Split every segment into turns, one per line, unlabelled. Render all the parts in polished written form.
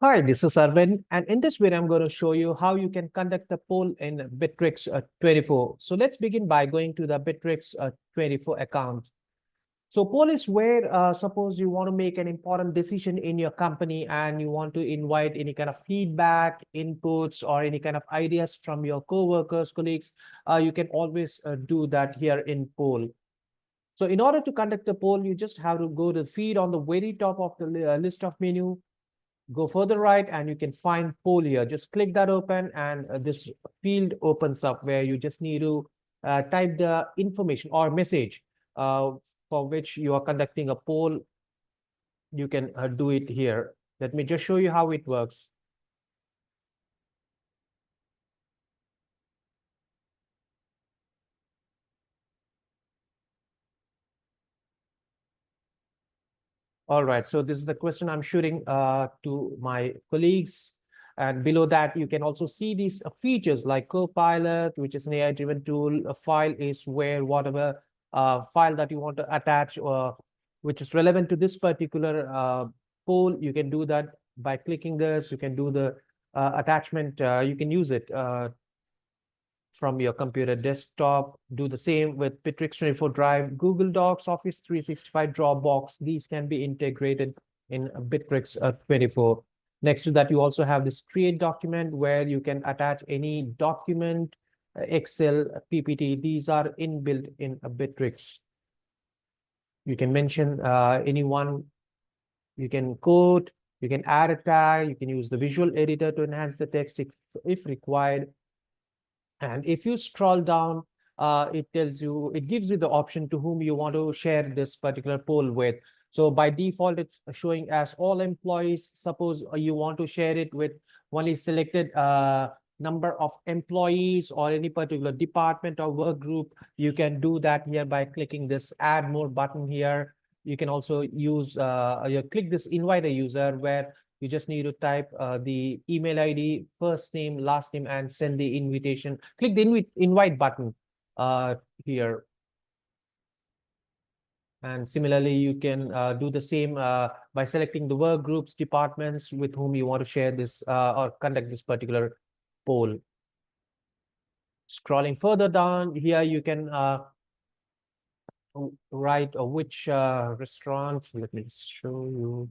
Hi, this is Arvind, and in this video, I'm going to show you how you can conduct a poll in Bitrix24. So let's begin by going to the Bitrix24 account. So poll is where, suppose you want to make an important decision in your company and you want to invite any kind of feedback, inputs, or any kind of ideas from your co-workers, colleagues. You can always do that here in poll. So in order to conduct the poll, you just have to go to the feed on the very top of the list of menu. Go further right and you can find poll here. Just click that open and this field opens up where you just need to type the information or message for which you are conducting a poll. You can do it here. Let me just show you how it works. All right, so this is the question I'm shooting to my colleagues. And below that, you can also see these features like Copilot, which is an AI-driven tool. A file is where whatever file that you want to attach, which is relevant to this particular poll, you can do that by clicking this. You can do the attachment. You can use it from your computer desktop. Do the same with Bitrix24 Drive, Google Docs, Office 365, Dropbox. These can be integrated in Bitrix24. Next to that, you also have this create document where you can attach any document, Excel, PPT. These are inbuilt in a Bitrix. You can mention anyone. You can quote, you can add a tag, you can use the visual editor to enhance the text if required. And if you scroll down, it gives you the option to whom you want to share this particular poll with. So by default, it's showing as all employees. Suppose you want to share it with only selected number of employees or any particular department or work group, you can do that here by clicking this add more button here. You can also use, you click this invite a user where you just need to type the email ID, first name, last name, and send the invitation. Click the invite button here. And similarly, you can do the same by selecting the work groups, departments with whom you want to share this or conduct this particular poll. Scrolling further down here, you can write which restaurant. Let me show you.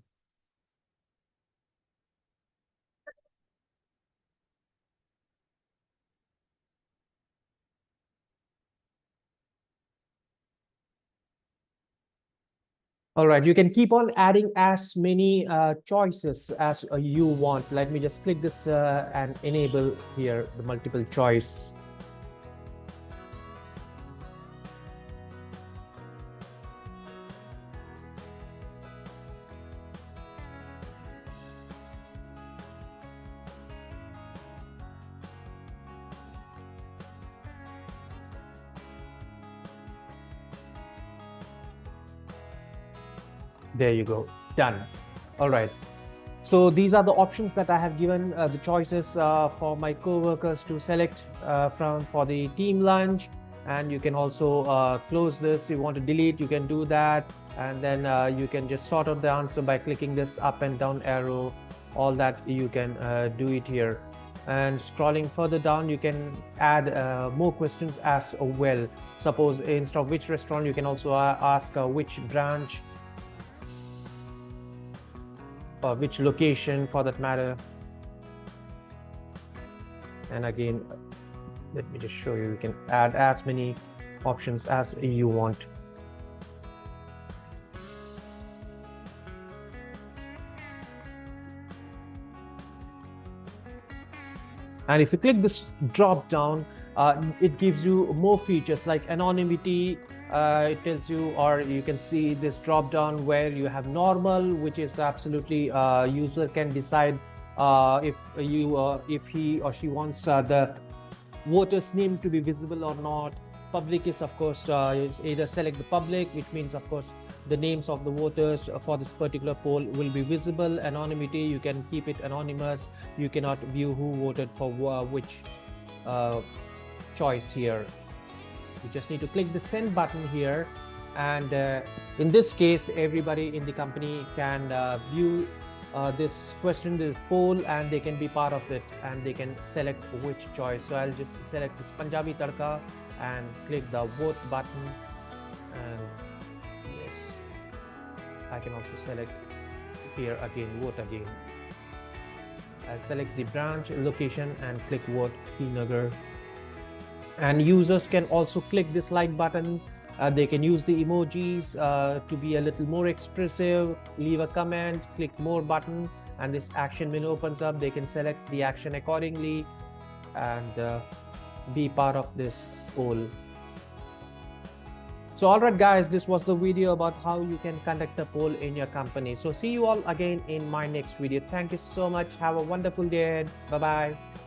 All right, you can keep on adding as many choices as you want. Let me just click this and enable here the multiple choice. There you go, done. All right. So these are the options that I have given the choices for my co-workers to select for the team lunch. And you can also close this. You want to delete, you can do that. And then you can just sort out the answer by clicking this up and down arrow. All that you can do it here. And scrolling further down, you can add more questions as well. Suppose instead of which restaurant, you can also ask which branch, or which location for that matter. And again, let me just show you, you can add as many options as you want. And if you click this drop down, it gives you more features like anonymity. It tells you, or you can see this drop down where you have normal, which is absolutely user can decide if he or she wants the voter's name to be visible or not. Public is, of course, it's either select the public, which means, of course, the names of the voters for this particular poll will be visible. Anonymity, you can keep it anonymous. You cannot view who voted for which choice here. You just need to click the send button here, and In this case, everybody in the company can view this question, this poll, and they can be part of it, and they can select which choice. So I'll just select this Punjabi Tadka and click the vote button. And yes, I can also select here again, vote again. I'll select the branch location and click vote Nagar. And users can also click this like button. They can use the emojis to be a little more expressive, leave a comment, click more button, and this action menu opens up. They can select the action accordingly and be part of this poll. So all right, guys, this was the video about how you can conduct a poll in your company. So see you all again in my next video. Thank you so much. Have a wonderful day ahead. Bye-bye.